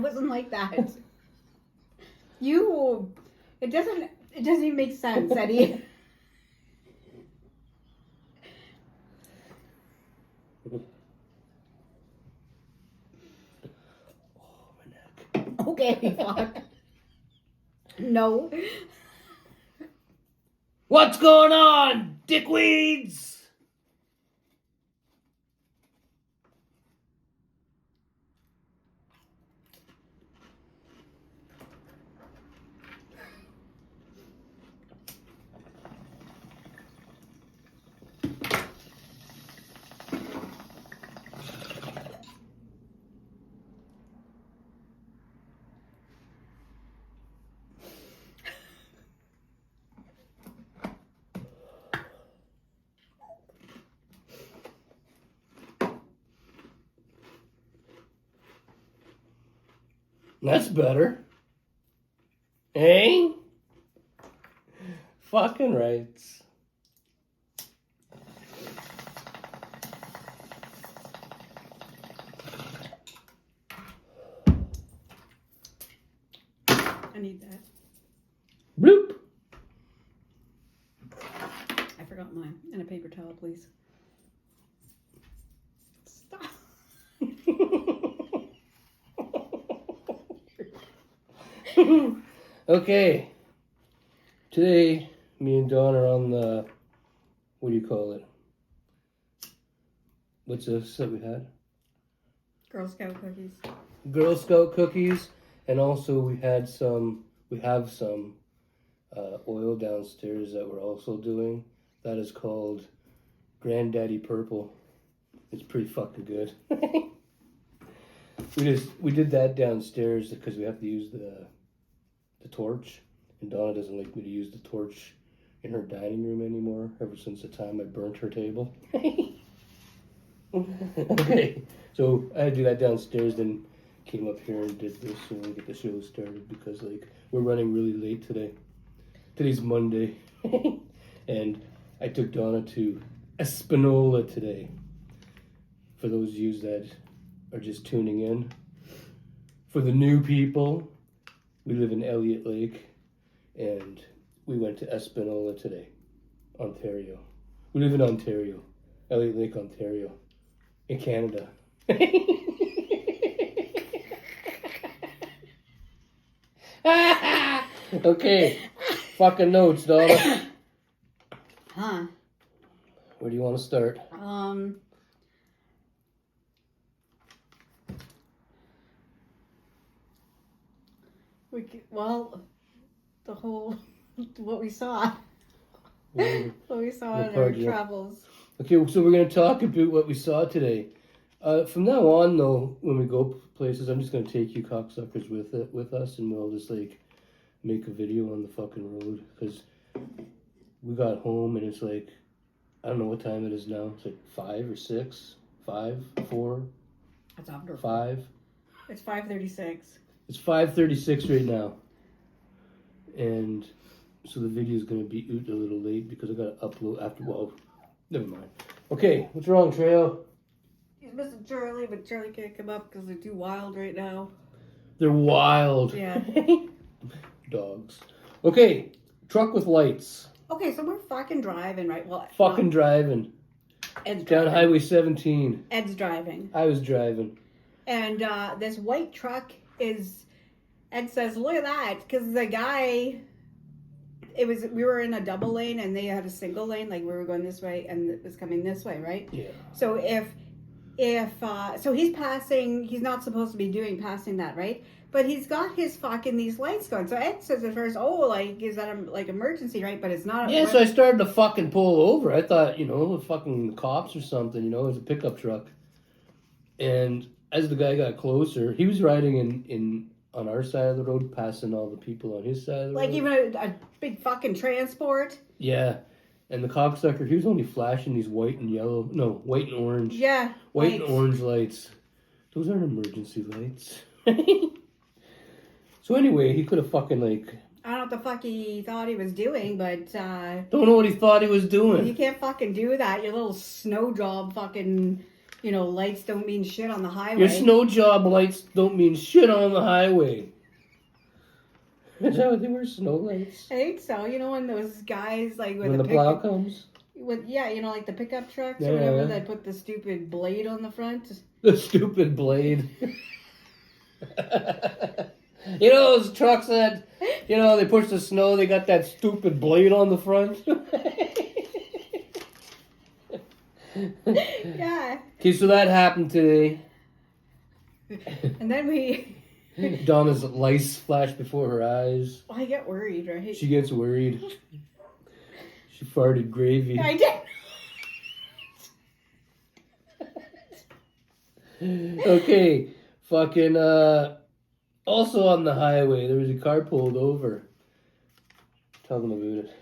wasn't like that. It doesn't even make sense, Eddie. Oh, my neck. Okay, fuck. No. What's going on, dickweeds? That's better. Eh? Fucking rights. I need that. Bloop. I forgot mine. And a paper towel, please. Stop. Okay. Today, me and Dawn are on the, what do you call it? What's this that we had? Girl Scout cookies. Girl Scout cookies, and also we have some oil downstairs that we're also doing. That is called Granddaddy Purple. It's pretty fucking good. we did that downstairs because we have to use the torch, and Donna doesn't like me to use the torch in her dining room anymore ever since the time I burnt her table. Okay, so I had to do that downstairs, then came up here and did this so we get the show started because we're running really late today. Today's Monday. And I took Donna to Espanola today. For those of you that are just tuning in. For the new people, we live in Elliot Lake and we went to Espanola today, Ontario. We live in Ontario, Elliot Lake, Ontario, in Canada. Okay, fucking notes, Donna. Huh. Where do you want to start? The whole what we saw. What we saw in part our do you- travels. Okay, so we're going to talk about what we saw today. From now on, though, when we go places, I'm just going to take you cocksuckers with us, and we'll just make a video on the fucking road, because we got home and it's I don't know what time it is now. It's 5 or 6, 5, 4, It's after 5. It's 5:36. It's 5:36 right now, and so the video is going to be out a little late because I got to upload after. Well, never mind. Okay, what's wrong, Trail? He's missing Charlie, but Charlie can't come up because they're too wild right now. They're wild. Yeah. Dogs. Okay, truck with lights. Okay, so we're fucking driving, right? Well, Fucking driving. Ed's Down driving. Highway 17. Ed's driving. I was driving. And this white truck is, Ed says, look at that, because the guy, we were in a double lane and they had a single lane, like we were going this way and it was coming this way, right? Yeah. So so he's passing, he's not supposed to be passing that, right? But he's got his fucking these lights going. So Ed says at first, is that emergency, right? But it's not. Yeah, so I started to fucking pull over. I thought, the fucking cops or something, it was a pickup truck. And as the guy got closer, he was riding in on our side of the road, passing all the people on his side of the road. Like even a big fucking transport. Yeah. And the cocksucker, he was only flashing these white and orange. Yeah. White and orange lights. Those aren't emergency lights. So anyway, he could have fucking I don't know what the fuck he thought he was doing, but don't know what he thought he was doing. you can't fucking do that. Your little snow job fucking You know, lights don't mean shit on the highway. Your snow job lights don't mean shit on the highway. Is that what they were? Snow lights? I think so. You know, when those guys, like, with When the plow comes? Yeah, you know, like the pickup trucks Yeah, or whatever, yeah. they put the stupid blade on the front. The stupid blade. You know those trucks that, you know, they push the snow, they got that stupid blade on the front? Yeah. Okay, so that happened today. And then Donna's lice flashed before her eyes. I get worried, right? She gets worried. She farted gravy. I did. Okay, fucking, also on the highway, there was a car pulled over. Tell them about it.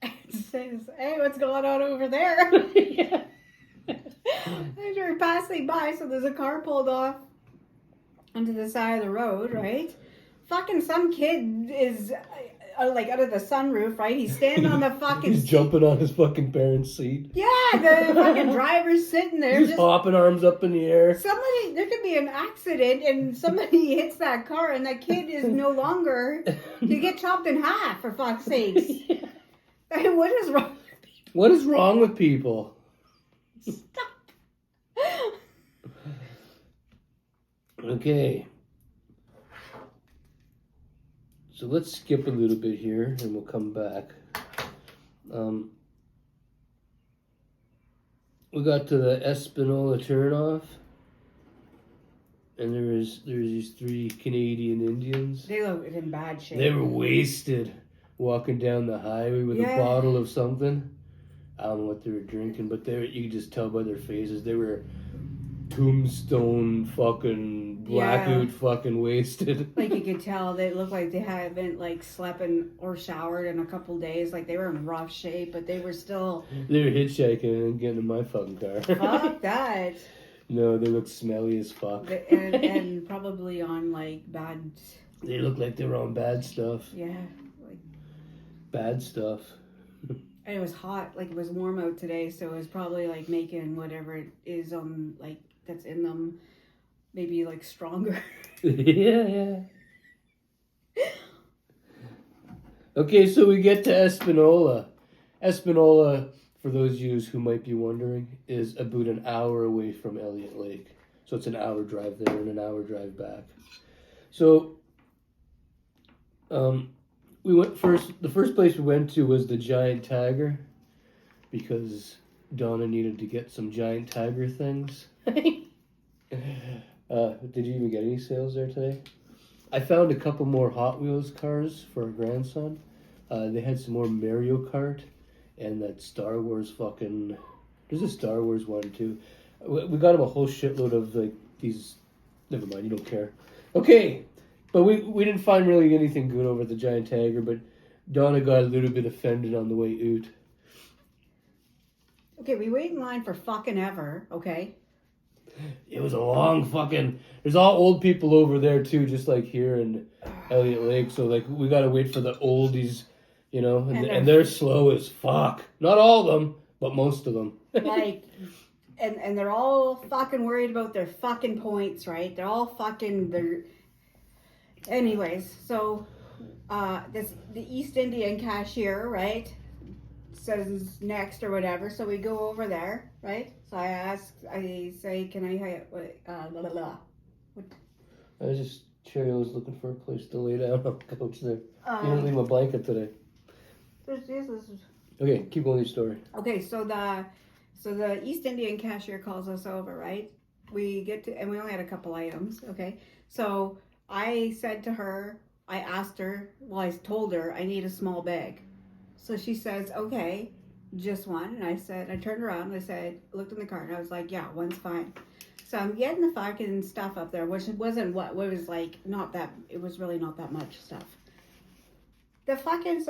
It says, hey, what's going on over there? Yeah. As we were passing by, so there's a car pulled off onto the side of the road, right? Fucking some kid is like out of the sunroof, right? He's standing on the fucking He's jumping on his fucking parents' seat. Yeah, the fucking driver's sitting there. He's hopping arms up in the air. There could be an accident and somebody hits that car and that kid is no longer to get chopped in half, for fuck's sakes. Yeah. What is wrong with people? What is wrong with people? Stop. Okay. So let's skip a little bit here and we'll come back. We got to the Espanola turnoff. And there's these 3 Canadian Indians. They look in bad shape. They were wasted walking down the highway with a bottle of something. I don't know what they were drinking, but you could just tell by their faces. They were tombstone fucking blackout fucking wasted. Like you could tell they look like they haven't like slept or showered in a couple days. Like they were in rough shape, but they were still. They were hitchhiking and getting in my fucking car. Fuck that. No, they look smelly as fuck. And probably on like bad. They look like they were on bad stuff. Yeah. Like bad stuff. And it was hot, like it was warm out today, so it was probably like making whatever it is on like that's in them maybe like stronger. Yeah. Okay, so we get to Espanola. Espanola, for those of you who might be wondering, is about an hour away from Elliot Lake. So it's an hour drive there and an hour drive back. So we went the first place we went to was the Giant Tiger because Donna needed to get some Giant Tiger things. Did you even get any sales there today? I found a couple more Hot Wheels cars for our grandson. They had some more Mario Kart and that Star Wars fucking... There's a Star Wars one too. We got him a whole shitload of like these... Never mind, you don't care. Okay, but we didn't find really anything good over at the Giant Tiger, but Donna got a little bit offended on the way out. Okay, we wait in line for fucking ever, okay? It was a long fucking... There's all old people over there too, just like here in Elliot Lake. So like we gotta wait for the oldies, you know, and they're slow as fuck. Not all of them, but most of them. Like, and they're all fucking worried about their fucking points, right? They're all fucking... Anyways, so the East Indian cashier, right, says next or whatever. So we go over there, right? So I say, can I have blah, blah, blah. What? I was just was looking for a place to lay down on the couch there. You didn't leave my blanket today. Okay, keep going with your story. Okay, so the East Indian cashier calls us over, right? We get to, and we only had a couple items, okay? So I said to her, I told her I need a small bag. So she says, okay, just one. And I turned around and I said, looked in the cart and I was like, yeah, one's fine. So I'm getting the fucking stuff up there, which wasn't it was like it was really not that much stuff. So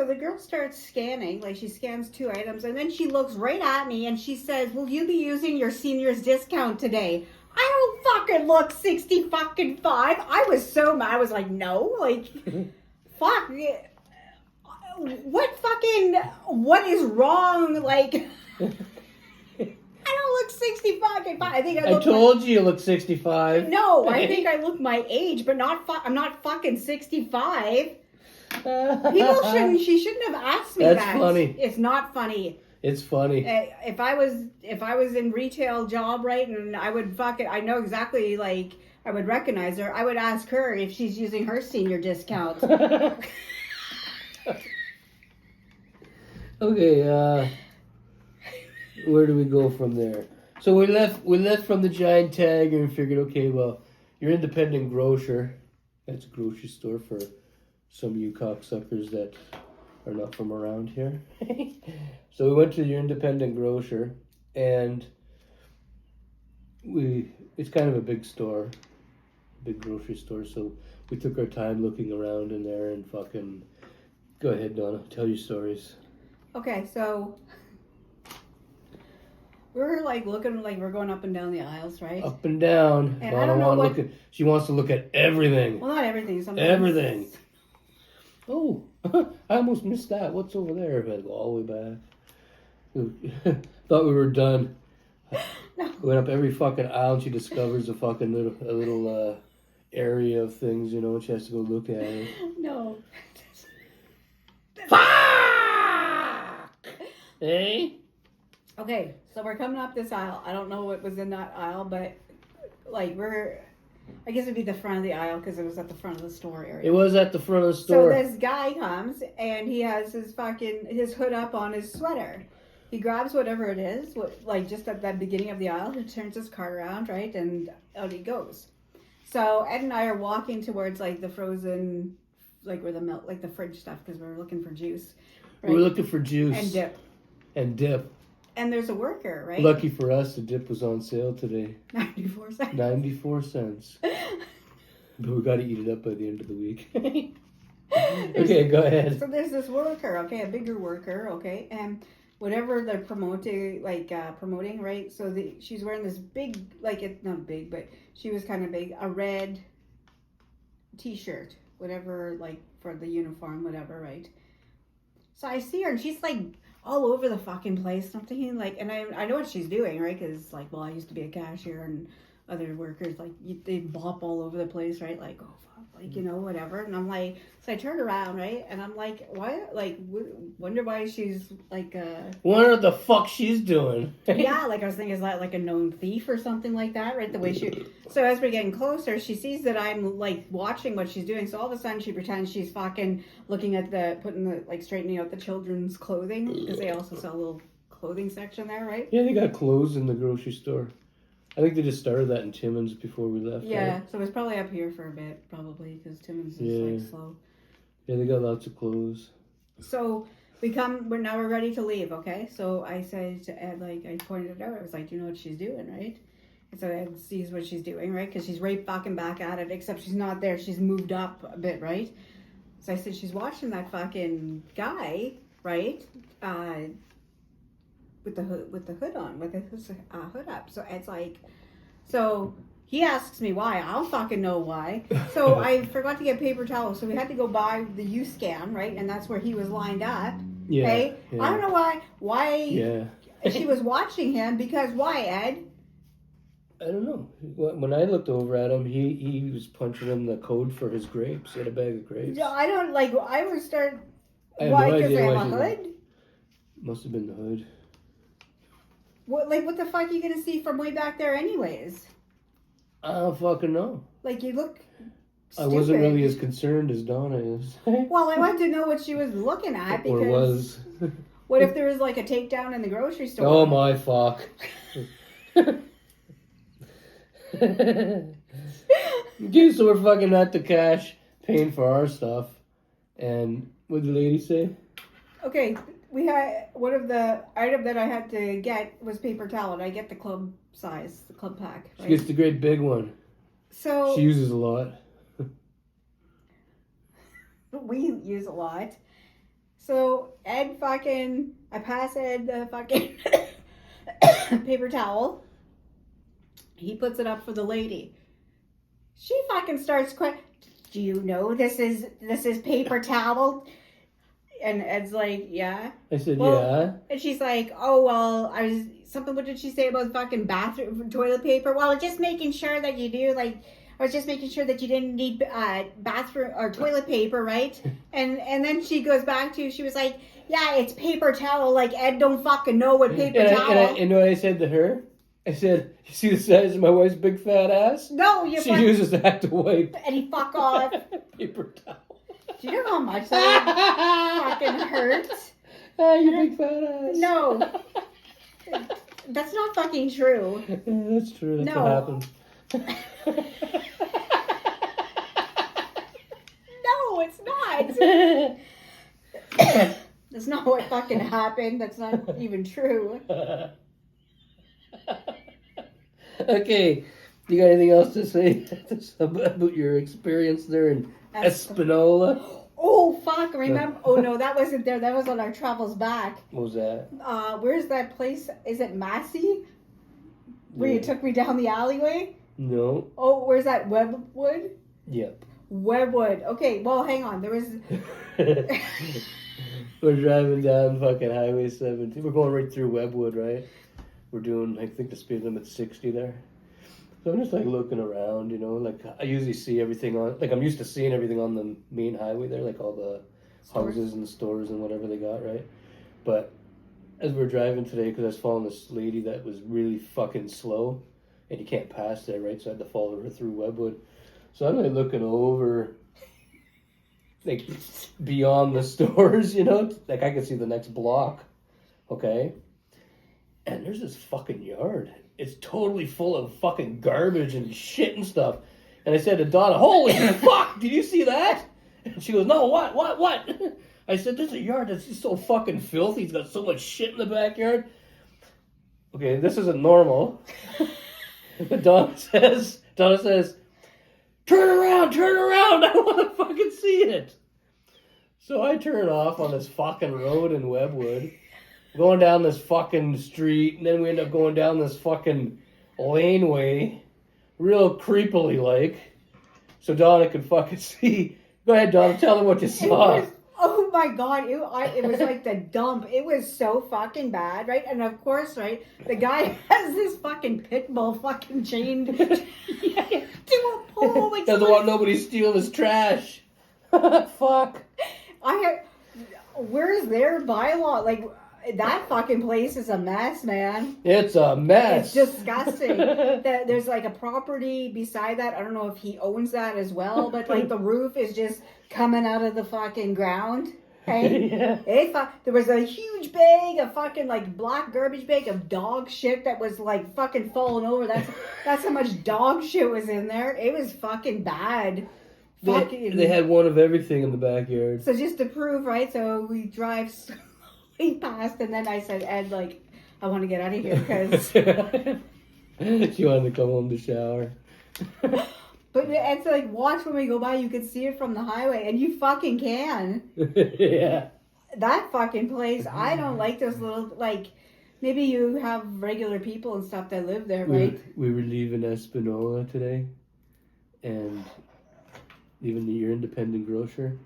the girl starts scanning, like she scans 2 items and then she looks right at me and she says, will you be using your senior's discount today? I don't fucking look 60 fucking 5. I was so mad. I was like, no, like, fuck. What is wrong? Like, don't look 65. I think I told you look 65. No, I think I look my age, but I'm not fucking 65. She shouldn't have asked me that. That's funny. It's not funny. It's funny. If I was in retail job, right, and I know exactly, like, I would recognize her. I would ask her if she's using her senior discount. Okay, where do we go from there? So we left from the giant tag and figured, okay, well, your independent grocer, that's a grocery store for some of you cocksuckers that are not from around here. So we went to your independent grocer, and it's kind of a big store, big grocery store, so we took our time looking around in there and fucking, go ahead, Donna, tell your stories. Okay, so we're like looking, like we're going up and down the aisles, right? Up and down. And I don't know what... She wants to look at everything. Well, not everything. Sometimes. Everything. Oh, I almost missed that. What's over there? I go all the way back. Thought we were done. No. Went up every fucking aisle and she discovers a fucking little area of things, you know, and she has to go look at it. No. Fuck! Hey? Okay, so we're coming up this aisle. I don't know what was in that aisle, but like I guess it'd be the front of the aisle because it was at the front of the store area. It was at the front of the store. So this guy comes and he has his hood up on his sweater. He grabs whatever it is, like just at the beginning of the aisle, he turns his cart around, right, and out he goes. So Ed and I are walking towards like the frozen, like where the milk, like the fridge stuff, because we're looking for juice. Right? We're looking for juice. And dip. And And there's a worker, right? Lucky for us, the dip was on sale today. 94 cents. 94 cents. But we got to eat it up by the end of the week. Okay, go ahead. So there's this worker, okay, a bigger worker, okay, and whatever they're promoting, right? So she's wearing this big, like, it's not big, but she was kind of big, a red t-shirt, whatever, like, for the uniform, whatever, right? So I see her, and she's, like, all over the fucking place. I'm thinking, like, and I know what she's doing, right? Because, like, well, I used to be a cashier, and other workers, like, they bop all over the place, right? Like, oh, fuck, like, you know, whatever. And I'm like, so I turn around, right? And I'm like, why? Like, wonder why she's, like, wonder what the fuck she's doing. Yeah, like, I was thinking, is that, like, a known thief or something like that, right? The way so as we're getting closer, she sees that I'm, like, watching what she's doing. So all of a sudden, she pretends she's fucking looking at straightening out the children's clothing. Because they also sell a little clothing section there, right? Yeah, they got clothes in the grocery store. I think they just started that in Timmins before we left. Yeah, right? so it's probably up here for a bit, probably, because Timmins is, like, slow. Yeah, they got lots of clothes. So we're ready to leave, okay? So I said to Ed, like, I pointed it out. I was like, do you know what she's doing, right? And so Ed sees what she's doing, right? Because she's right fucking back at it, except she's not there. She's moved up a bit, right? So I said, she's watching that fucking guy, right? With the hood on, with his hood up. So Ed's like, so he asks me why. I don't fucking know why. So I forgot to get paper towels, so we had to go buy the U-scan, right? And that's where he was lined up. Yeah. Okay? Yeah. I don't know why Yeah. she was watching him, because why, Ed? I don't know. When I looked over at him, he was punching him the code for his grapes. He had a bag of grapes. Yeah, I don't, like, I would start, I have why, no because idea they why have a hood? Must have been the hood. What the fuck are you gonna see from way back there anyways? I don't fucking know. Like, you look stupid. I wasn't really as concerned as Donna is. Well, I wanted to know what she was looking at, because... Or was. What if there was, like, a takedown in the grocery store? Oh my fuck. Okay, so we're fucking at the cash, paying for our stuff. And what did the lady say? Okay, we had, one of the item that I had to get was paper towel, and I get the club size, the club pack. Right? She gets the great big one. So she uses a lot. We use a lot. So Ed fucking, I pass Ed the fucking paper towel. He puts it up for the lady. She fucking starts do you know this is paper towel? And Ed's like, yeah. I said, Well, yeah. And she's like, oh, well, what did she say about fucking bathroom toilet paper? Well, just making sure that you do, like, I was just making sure that you didn't need bathroom or toilet paper, right? And then she goes back to, she was like, yeah, it's paper towel. Like, Ed don't fucking know what paper towel. And you know what I said to her? I said, you see the size of my wife's big fat ass? No, she uses that to wipe. And he fuck off. Paper towel. Do you know how much that fucking hurts? You big fat ass. No. That's not fucking true. That's true. That's what happened. No, it's not. That's not what fucking happened. That's not even true. Okay. You got anything else to say about your experience there in Espanola? Oh, fuck. Remember? Oh, no, that wasn't there. That was on our travels back. What was that? Where's that place? Is it Massey? Where you took me down the alleyway? No. Oh, where's that? Webwood? Yep. Webwood. Okay, well, hang on. There was... We're driving down fucking Highway 17. We're going right through Webwood, right? We're doing, I think the speed limit's 60 there. So I'm just like looking around, you know, like I usually see everything on, like I'm used to seeing everything on the main highway there, like all the houses and stores and whatever they got, right? But as we're driving today, because I was following this lady that was really fucking slow, and you can't pass there, right? So I had to follow her through Webwood. So I'm like looking over, like beyond the stores, you know, like I could see the next block, okay? And there's this fucking yard. It's totally full of fucking garbage and shit and stuff. And I said to Donna, holy fuck, did you see that? And she goes, no, what? I said, there's a yard that's just so fucking filthy. It's got so much shit in the backyard. Okay, this isn't normal. But Donna says, turn around, I want to fucking see it. So I turn off on this fucking road in Webwood. Going down this fucking street, and then we end up going down this fucking laneway, real creepily like, so Donna could fucking see. Go ahead, Donna, tell them what you saw. Oh my god, it was like the dump. It was so fucking bad, right? And of course, right, the guy has this fucking pit bull fucking chained to a pole. Like doesn't want nobody stealing his trash. Fuck. Where's their bylaw? Like, that fucking place is a mess, man. It's a mess. It's disgusting. There's like a property beside that. I don't know if he owns that as well, but like the roof is just coming out of the fucking ground. Hey, yeah. There was a huge bag of fucking like black garbage bag of dog shit that was like fucking falling over. That's how much dog shit was in there. It was fucking bad. They had one of everything in the backyard. So just to prove, right? So we drive past, and then I said, Ed, like, I want to get out of here because she wanted to come home to shower. But it's like, watch when we go by, you can see it from the highway, and you fucking can. Yeah. That fucking place, I don't like those little, like, maybe you have regular people and stuff that live there, right? We were leaving Espanola today, and leaving your independent grocer,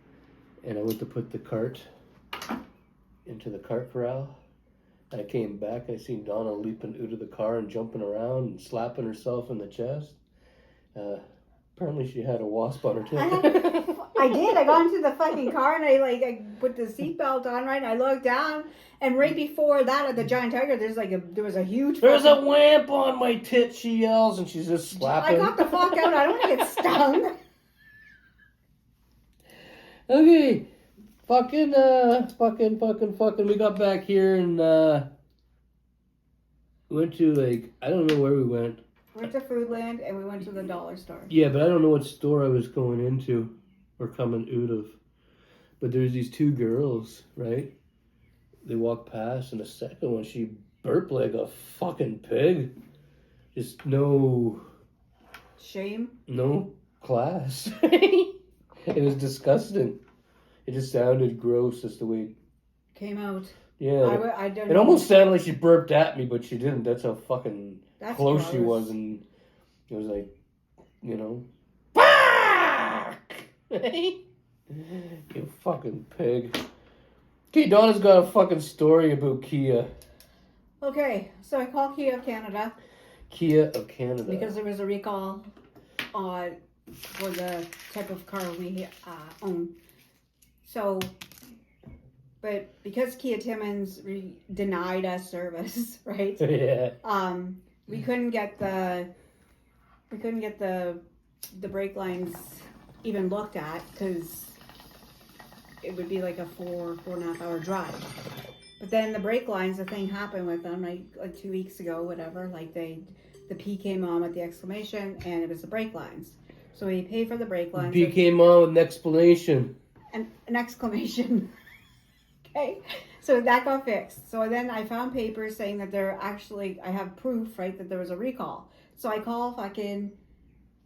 and I went to put the cart into the cart corral. And I came back, I seen Donna leaping out of the car and jumping around and slapping herself in the chest. Apparently she had a wasp on her tail. I did. I got into the fucking car and I put the seatbelt on, right? And I looked down, and right before that at the Giant Tiger, there was a huge. There's a wamp on my tit, she yells, and she's just slapping. I got the fuck out. I don't want to get stung. Okay. Fucking. We got back here and went to, like, I don't know where we went. We went to Foodland and we went to the dollar store. Yeah, but I don't know what store I was going into or coming out of. But there's these two girls, right? They walk past, and the second one, she burped like a fucking pig. Just no... Shame? No class. It was disgusting. It just sounded gross, just the way it came out. Yeah. I don't it know. almost sounded like she burped at me, but she didn't. That's how fucking close gross. she was, and it was like, you know, fuck! You fucking pig. Okay, Donna's got a fucking story about Kia. Okay, so I called Kia of Canada. Kia of Canada. Because there was a recall for the type of car we own. So, but because Kia Timmins denied us service, right? Yeah. We couldn't get the brake lines even looked at because it would be like a 4.5 hour drive. But then the brake lines, the thing happened with them like 2 weeks ago, whatever. Like the P came on with the exclamation, and it was the brake lines. So we paid for the brake lines. P came on with an explanation. An exclamation. Okay, so that got fixed. So then I found papers saying that I have proof, right, that there was a recall. So I call fucking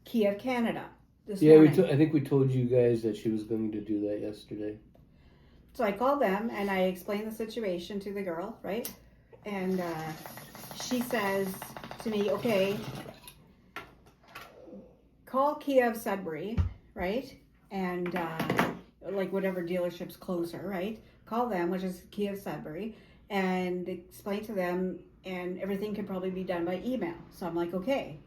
Kia of Canada this morning. I think we told you guys that she was going to do that yesterday. So I called them and I explained the situation to the girl, right? And she says to me, okay, call Kia of Sudbury, right? And like whatever dealership's closer, right? Call them, which is Kia of Sudbury, and explain to them, and everything can probably be done by email. So I'm like, okay.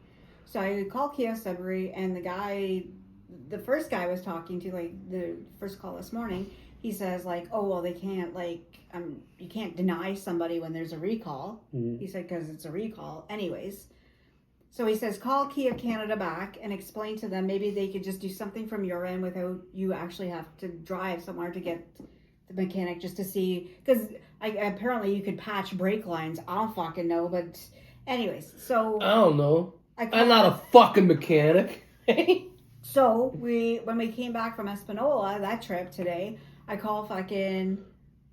So I called Kia of Sudbury, and the first guy I was talking to, like the first call this morning, he says like, oh, well, they can't you can't deny somebody when there's a recall. Mm-hmm. He said, because it's a recall anyways. So he says, call Kia of Canada back and explain to them maybe they could just do something from your end without you actually have to drive somewhere to get the mechanic just to see. Because apparently you could patch brake lines. I don't fucking know. But anyways, so... I don't know. I'm not a fucking mechanic. So when we came back from Espanola, that trip today, I call fucking...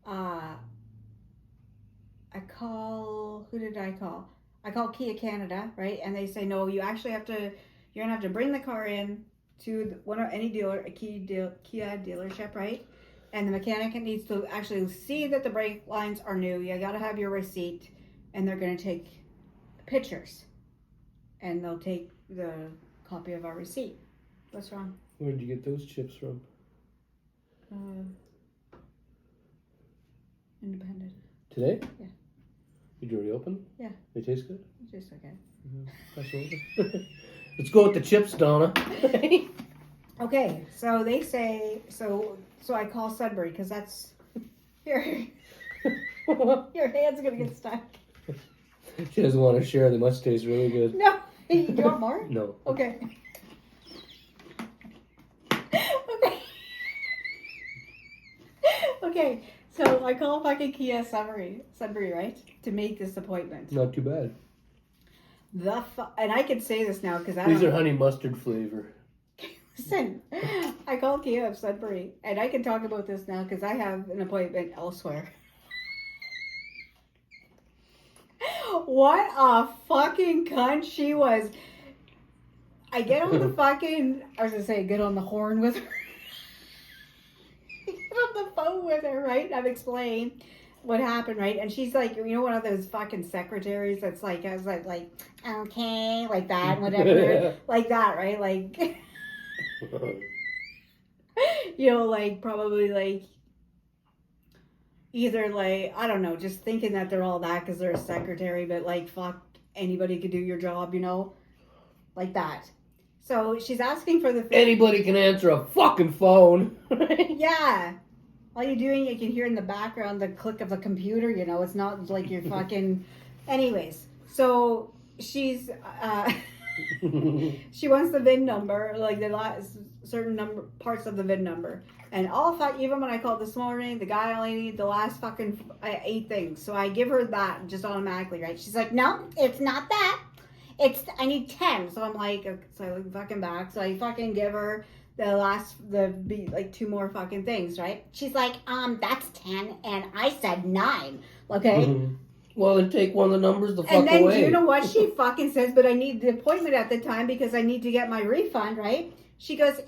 who did I call? I called Kia Canada, right? And they say, no, you actually you're going to have to bring the car in to any dealer, a Kia dealership, right? And the mechanic needs to actually see that the brake lines are new. You got to have your receipt, and they're going to take pictures. And they'll take the copy of our receipt. What's wrong? Where did you get those chips from? Independent. Today? Yeah. Did you already open? Yeah. They taste good? Just okay. Mm-hmm. Let's go with the chips, Donna. Okay, so they say, so I call Sudbury, because that's, your hand's going to get stuck. She doesn't want to share. They must taste really good. No. Do you want more? No. Okay. Okay, so I call fucking Kia Sudbury, right, to make this appointment. Not too bad. And I can say this now because these are honey mustard flavor. Listen, I called Kia of Sudbury, and I can talk about this now because I have an appointment elsewhere. What a fucking cunt she was. I get on the fucking, I was going to say, get on the horn with her. Get on the phone with her, right? I've explained what happened, right? And she's like, one of those fucking secretaries that's like, I was like, okay, like that, whatever. Like that, right? Like, like probably like, either like, I don't know, just thinking that they're all that because they're a secretary, but like, fuck, anybody could do your job, like that. So she's asking for the thing. Anybody can answer a fucking phone. Yeah. All you're doing, you can hear in the background the click of a computer, it's not like you're fucking... Anyways, so she's... she wants the VIN number, like the last certain parts of the VIN number. And even when I called this morning, the guy only needed the last fucking 8 things. So I give her that just automatically, right? She's like, no, it's not that. I need 10. So I'm like, so I look fucking back. So I fucking give her the 2 more fucking things, right? She's like, that's 10. And I said 9. Okay. Mm-hmm. Well, then take one of the numbers the fuck away. And then do you know what she fucking says? But I need the appointment at the time because I need to get my refund, right? She goes,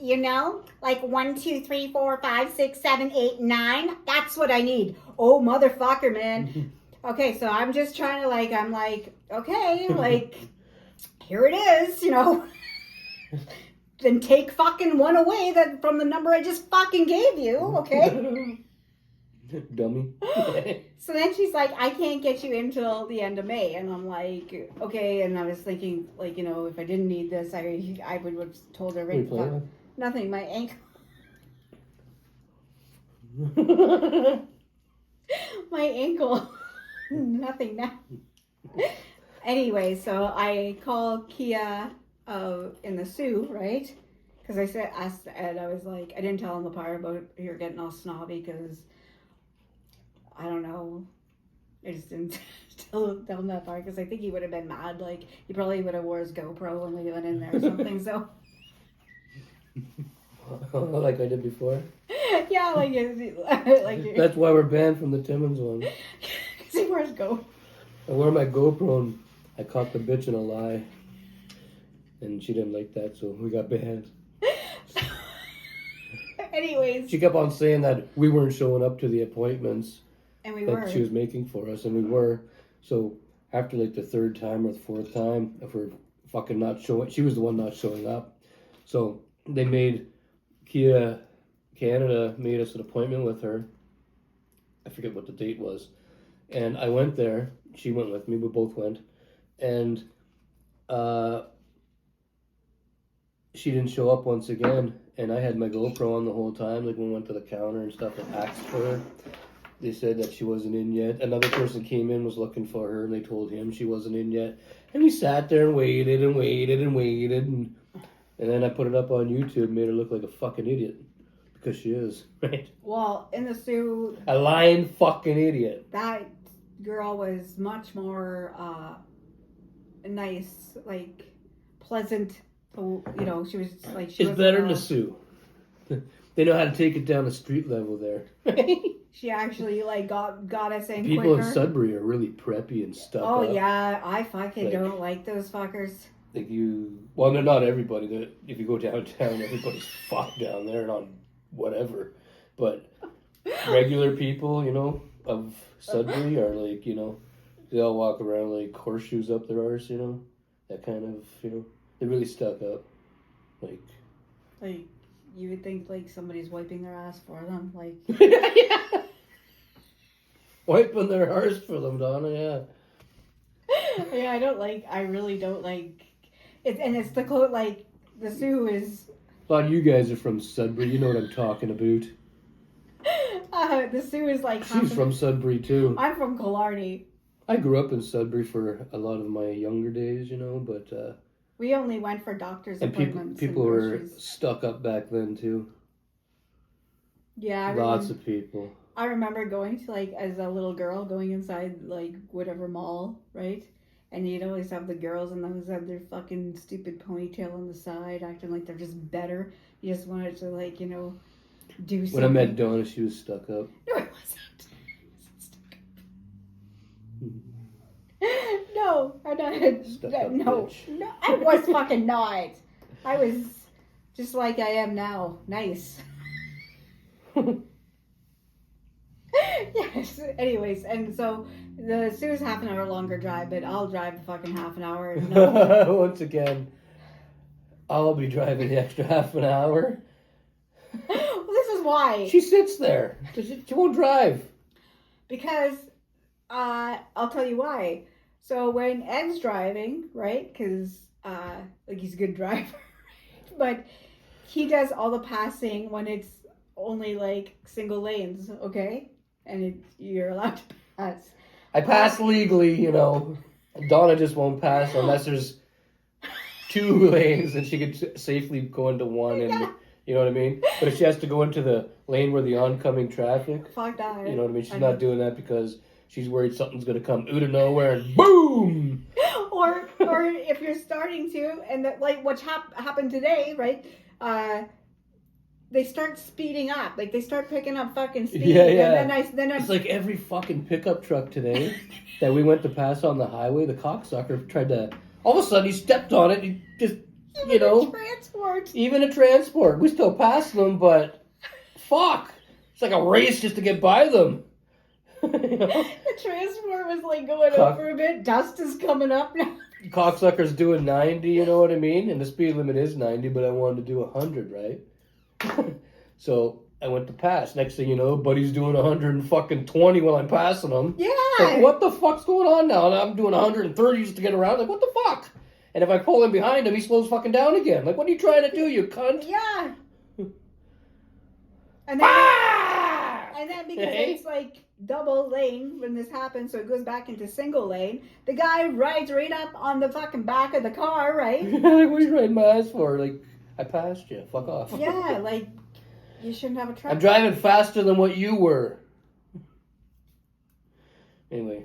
like 1, 2, 3, 4, 5, 6, 7, 8, 9. That's what I need. Oh, motherfucker, man. Okay, so I'm just trying to I'm like, okay, like, here it is, Then take fucking 1 away from the number I just fucking gave you, okay? Dummy. So then she's like, I can't get you in till the end of May. And I'm like, okay. And I was thinking, like, you know, if I didn't need this, I would have told her What are you right. playing with? Nothing. My ankle. My ankle. Nothing now. Anyway, so I call Kia in the Sioux, right? Because asked Ed, I was like, I didn't tell him the part about you're getting all snobby because I don't know. I just didn't tell him that part because I think he would have been mad. Like, he probably would have wore his GoPro when we went in there or something. So, like I did before. yeah, like That's why we're banned from the Timmins one. Because he wears GoPro. I wear my GoPro and I caught the bitch in a lie. And she didn't like that, so we got banned. Anyways. She kept on saying that we weren't showing up to the appointments And we that were. she was making for us, and we were. So after like the third time or the fourth time, if we're fucking not showing, she was the one not showing up. So they made Kia Canada made us an appointment with her. I forget what the date was. And I went there. She went with me. We both went. And she didn't show up once again. And I had my GoPro on the whole time. Like when we went to the counter and stuff and asked for her. They said that she wasn't in yet. Another person came in, was looking for her, and they told him she wasn't in yet. And we sat there and waited and waited and waited. And then I put it up on YouTube, made her look like a fucking idiot. Because she is, right? Well, in the Sioux, A lying fucking idiot. that girl was much more nice, like pleasant. You know, she was like she It's was better than the Sioux. They know how to take it down the street level there. She actually like got us in People quicker. in Sudbury are really preppy and stuff. Oh yeah, I fucking don't like those fuckers. Like well, they're not everybody. If you go downtown, everybody's fucked down there and on whatever. But regular people, you know, of Sudbury are like, you know, they all walk around like horseshoes up their arse, you know, that kind of, you know, they're really stuck up. Like you would think like somebody's wiping their ass for them, like. Yeah. Wiping their arse for them, Donna. Yeah. Yeah, I really don't like it, and it's the quote like the Sioux is. A lot of you guys are from Sudbury. You know what I'm talking about. The Sioux is like. She's from Sudbury too. I'm from Killarney. I grew up in Sudbury for a lot of my younger days, you know, but. We only went for doctor's appointments. People were stuck up back then too. Yeah, lots of people. I remember going to like as a little girl going inside like whatever mall, right? And you'd always have the girls and those have their fucking stupid ponytail on the side, acting like they're just better. You just wanted to like, you know, do something. When I met Donna, she was stuck up. No, it wasn't. Stuck up. No, I'm not. Stuck up No, I was fucking not. I was just like I am now. Nice. Yes. Anyways, and so the Sioux's half an hour longer drive, but I'll drive the fucking half an hour. No. Once again, I'll be driving the extra half an hour. Well, this is why. She sits there. She won't drive. Because I'll tell you why. So when Ed's driving, right? Because like he's a good driver, but he does all the passing when it's only like single lanes, okay? And you're allowed to pass. I pass legally, you know. Donna just won't pass unless there's 2 lanes and she could safely go into one and, you know what I mean? But if she has to go into the lane where the oncoming traffic, fuck that. you know what I mean? She's not doing that because she's worried something's going to come out of nowhere and boom! Or if you're starting to, and that, like what happened today, right? They start speeding up, like they start picking up fucking speed. Yeah. And then I It's like every fucking pickup truck today that we went to pass on the highway. The cocksucker tried to. All of a sudden, he stepped on it. He just, you know, transport. Even a transport. We still pass them, but fuck, it's like a race just to get by them. You know? The transport was like going over a bit. Dust is coming up now. Cocksucker's doing 90, you know what I mean? And the speed limit is 90, but I wanted to do 100, right? So I went to pass. Next thing you know, buddy's doing 120 while I'm passing him. Yeah. Like, what the fuck's going on now? And I'm doing 130 just to get around. Like, what the fuck? And if I pull in behind him, he slows fucking down again. Like, what are you trying to do, you cunt? Yeah. And then because it's like double lane when this happens, so it goes back into single lane. The guy rides right up on the fucking back of the car, right? Like, what are you riding my ass for? Like, I passed you. Fuck off. Yeah, like, you shouldn't have a truck. I'm driving faster than what you were. Anyway.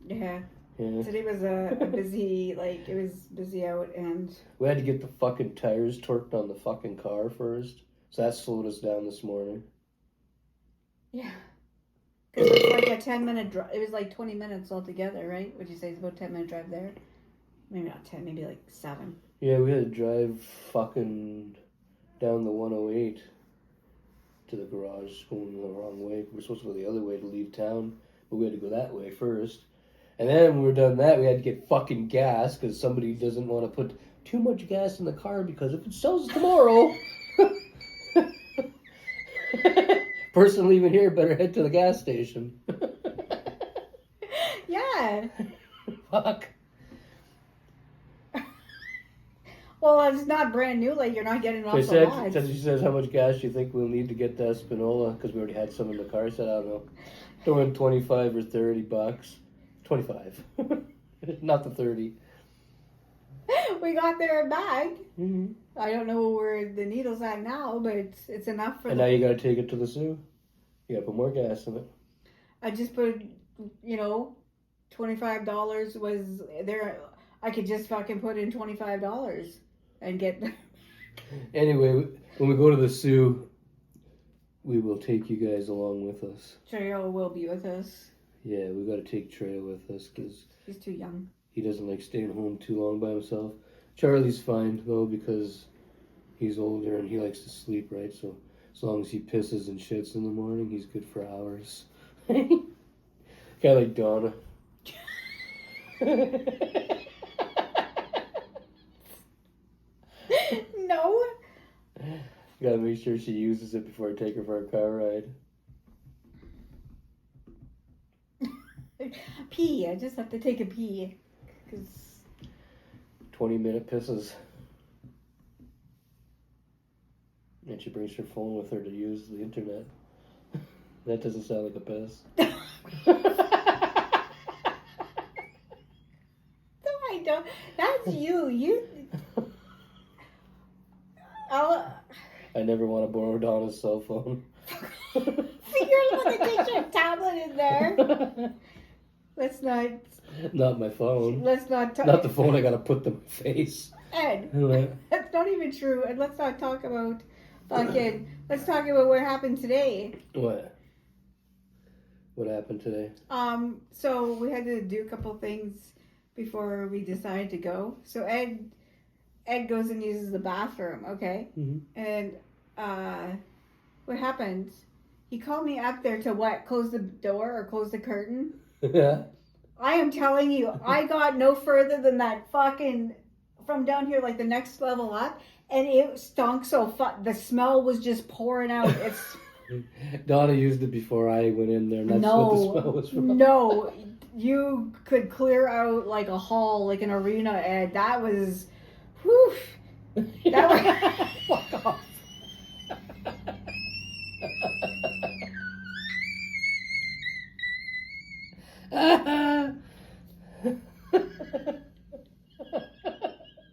Yeah. Yeah. Today was a busy, like, it was busy out, and... We had to get the fucking tires torqued on the fucking car first. So that slowed us down this morning. Yeah. Because it's like a 10-minute drive. It was like 20 minutes altogether, right? Would you say it's about a 10-minute drive there? Maybe not 10, maybe like 7. Yeah, we had to drive fucking down the 108 to the garage, going the wrong way. We were supposed to go the other way to leave town, but we had to go that way first. And then when we were done that, we had to get fucking gas because somebody doesn't want to put too much gas in the car because if it sells tomorrow, person leaving here better head to the gas station. Yeah. Fuck. Well, it's not brand new. Like, you're not getting off So the lot. she says, how much gas do you think we'll need to get to Espanola? Because we already had some in the car. I said, I don't know. Throw in 25 or 30 bucks. 25. Not the 30. We got there and back. Mm-hmm. I don't know where the needle's at now, but it's enough for And now you got to take it to the Sioux. You got to put more gas in it. I just put, $25 was there. I could just fucking put in $25 and get... Anyway, when we go to the Sioux, we will take you guys along with us. Cheryl will be with us. Yeah, we got to take Trey with us because He's too young. he doesn't like staying home too long by himself. Charlie's fine, though, because he's older and he likes to sleep, right? So as long as he pisses and shits in the morning, he's good for hours. Guy like Donna. No. Gotta make sure she uses it before I take her for a car ride. Pee. I just have to take a pee. 'Cause 20-minute pisses. And she brings her phone with her to use the internet. That doesn't sound like a piss. No, I don't. That's you. I never want to borrow Donna's cell phone. You're the one that takes your tablet in there. Let's not. Not my phone. Let's not talk. Not the phone I gotta put in my face. Ed, What? that's not even true. And let's not talk about fucking. Let's talk about what happened today. What? What happened today? So we had to do a couple things before we decided to go. So Ed goes and uses the bathroom, okay? Mm-hmm. And what happened? He called me up there to what? Close the door or close the curtain? Yeah. I am telling you, I got no further than that fucking from down here, like the next level up, and it stunk so the smell was just pouring out. It's Donna used it before I went in there, and that's what the smell was from. No, you could clear out like a hall, like an arena, and that was, whew. That was, Fuck off.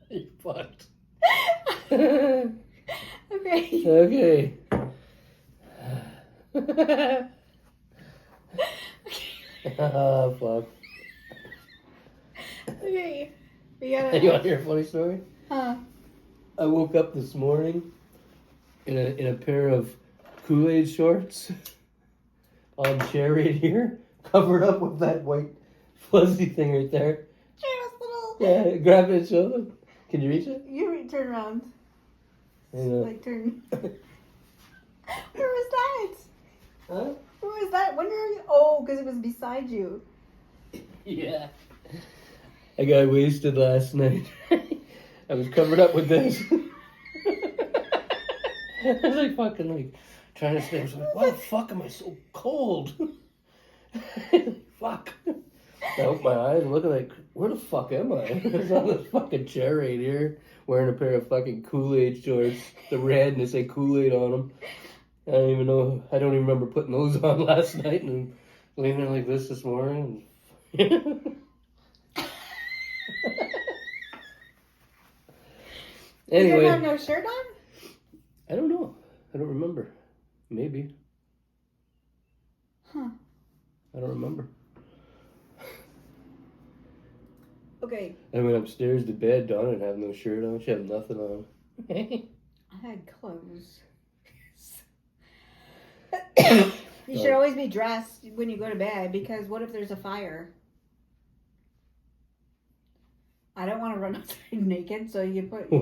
You fucked. okay. Okay. Oh, fuck. Okay. We gotta. You want to hear a funny story? Huh? I woke up this morning in a pair of Kool-Aid shorts on chair right here, covered up with that white fuzzy thing right there. Cheers, little. Yeah, grab it and show them. Can you reach it? Turn around. Hang on. Like turn. Where was that? Huh? Where was that? When are you? Oh, because it was beside you. Yeah. I got wasted last night. I was covered up with this. I was like fucking like trying to stay. I was like, why the fuck am I so cold? Fuck. I open my eyes and look like, where the fuck am I? I was on this fucking chair right here, wearing a pair of fucking Kool-Aid shorts, the red, and they say Kool-Aid on them. I don't even know. I don't even remember putting those on last night, and I'm laying there like this morning. Anyway, you didn't have no shirt on? I don't know. I don't remember. Maybe. Huh. I don't remember. Okay. I went upstairs to bed. Donna didn't have no shirt on. She had nothing on. I had clothes. You should always be dressed when you go to bed, because what if there's a fire? I don't want to run outside naked, so you put...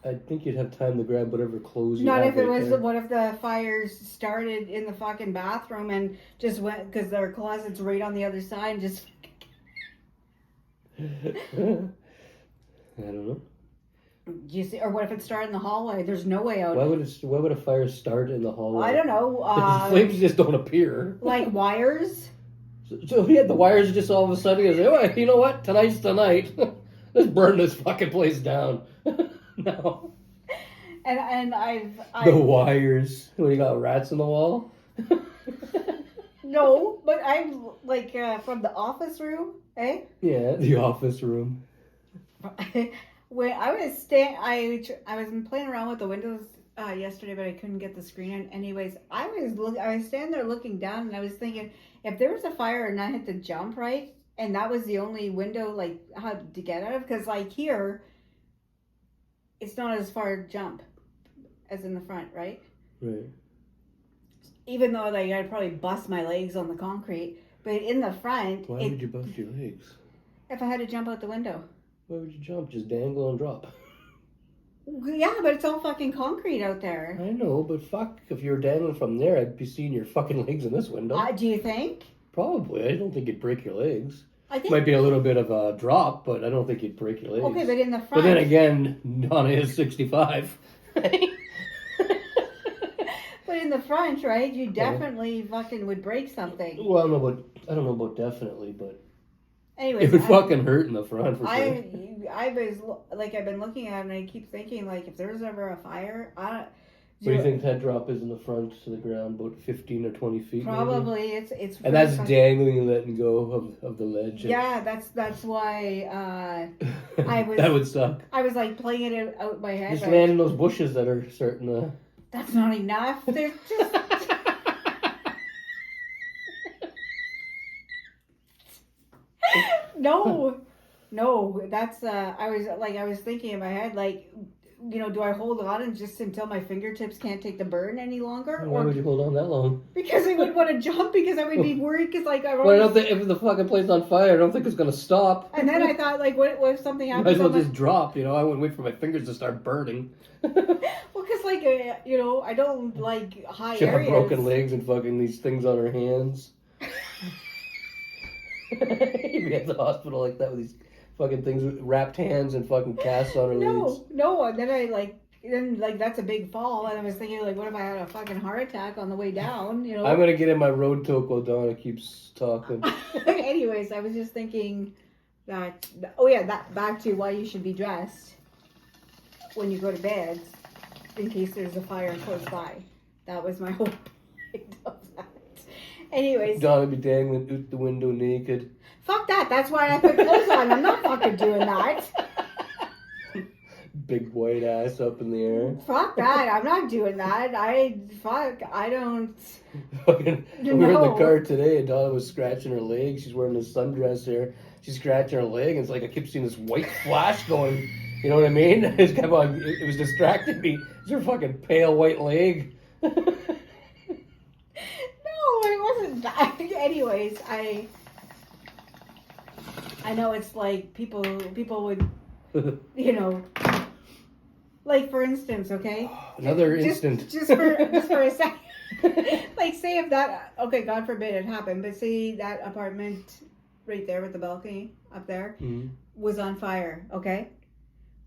I think you'd have time to grab whatever clothes you Not have if it right was... there. What if the fires started in the fucking bathroom and just went... Because their closet's right on the other side and just... I don't know. You see, or what if it started in the hallway? There's no way out. Why would a fire start in the hallway? I don't know. The flames just don't appear. Like wires? So yeah, the wires just all of a sudden go, oh, you know what? Tonight's the night. Let's burn this fucking place down. No. And I've The wires. What, you got rats in the wall? No, but I'm like from the office room, eh? Yeah, the office room. When I was I was playing around with the windows yesterday, but I couldn't get the screen in. Anyways, I was standing there looking down, and I was thinking, if there was a fire and I had to jump, right, and that was the only window like how to get out of, because like here, it's not as far to jump as in the front, right? Right. Even though like I'd probably bust my legs on the concrete, but in the front, Why would you bust your legs? if I had to jump out the window. Why would you jump? Just dangle and drop. Yeah, but it's all fucking concrete out there. I know, but fuck, if you were dangling from there, I'd be seeing your fucking legs in this window. Do you think? Probably. I don't think you'd break your legs. I think. Might be a little bit of a drop, but I don't think you'd break your legs. Okay, but in the front. But then again, Donna is 65. But in the front, right? You definitely fucking would break something. Well, I don't know about definitely, but Anyways, it would fucking hurt in the front for sure. I've been looking at it and I keep thinking, like, if there's ever a fire, What do you think that drop is in the front to the ground? About 15 or 20 feet? Probably maybe? it's. And that's dangling and letting go of the ledge. Yeah, that's why I was. That would suck. I was like playing it out in my head. Just like, land in those bushes that are starting to. That's not enough. There's just. No, that's I was thinking in my head, like, do I hold on and just until my fingertips can't take the burn any longer? Why would you hold on that long? Because I would want to jump, because I would be worried, because like Well, I don't think if the fucking place is on fire, I don't think it's gonna stop. And then I thought, like, what if something happens? Might as well just drop, I wouldn't wait for my fingers to start burning. Well, because like I don't like high She areas. had broken legs and fucking these things on her hands. You'd be at the hospital like that with these fucking things with wrapped hands and fucking casts on her legs. No, and then that's a big fall, and I was thinking, like, what if I had a fucking heart attack on the way down? I'm gonna get in my road toque while Donna keeps talking. Anyways, I was just thinking that. Oh yeah, that back to why you should be dressed when you go to bed, in case there's a fire close by. That was my whole point of that. Anyways, Donna be dangling out the window naked. Fuck that. That's why I put clothes on. I'm not fucking doing that. Big white ass up in the air. Fuck that. I'm not doing that. I don't. Fucking, we were in the car today and Donna was scratching her leg. She's wearing this sundress here. She's scratching her leg and it's like I kept seeing this white flash going. You know what I mean? It was distracting me. It's her fucking pale white leg. No, it wasn't that. Anyways, I know it's like people would, like for instance, okay? Another instant. Just for a second. Like say if that, okay, God forbid it happened, but say that apartment right there with the balcony up there was on fire, okay?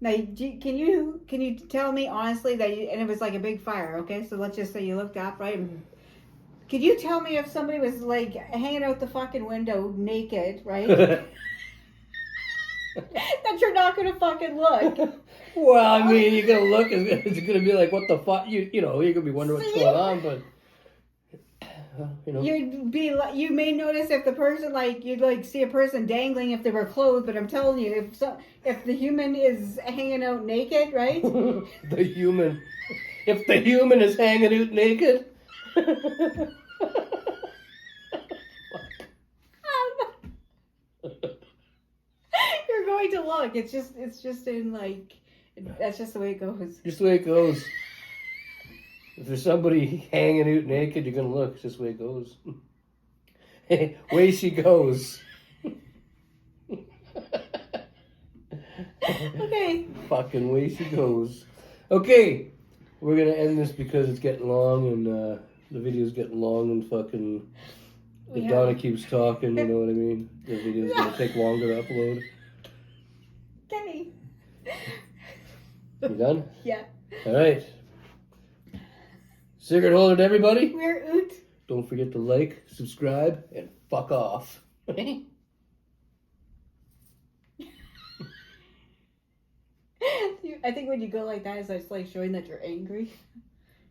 Now, can you tell me honestly that and it was like a big fire, okay? So let's just say you looked up, right? And could you tell me if somebody was like hanging out the fucking window naked, right? That you're not gonna fucking look. Well, I mean, you're gonna look, and it's gonna be like, what the fuck? You know, you're gonna be wondering what's going on, but you know, you may notice if the person you'd like see a person dangling if they were clothed, but I'm telling you, if the human is hanging out naked, right? If the human is hanging out naked. You're going to look. It's just in that's just the way it goes. Just the way it goes. If there's somebody hanging out naked, you're gonna look. It's just the way it goes. Way she goes. Okay. Fucking way she goes. Okay, we're gonna end this because it's getting long and the video's getting long and fucking. If Donna keeps talking, you know what I mean. The video's gonna take longer to upload. Okay. You done? Yeah. All right. Cigrit holder to everybody. We're out. Don't forget to like, subscribe, and fuck off. I think when you go like that, it's like showing that you're angry.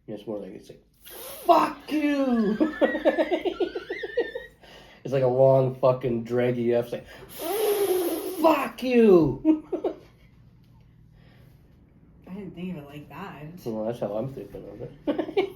Yeah, it's more like it's like, fuck you. It's like a long fucking draggy F. It's like, fuck you. I didn't think of it like that. Well, that's how I'm thinking of it.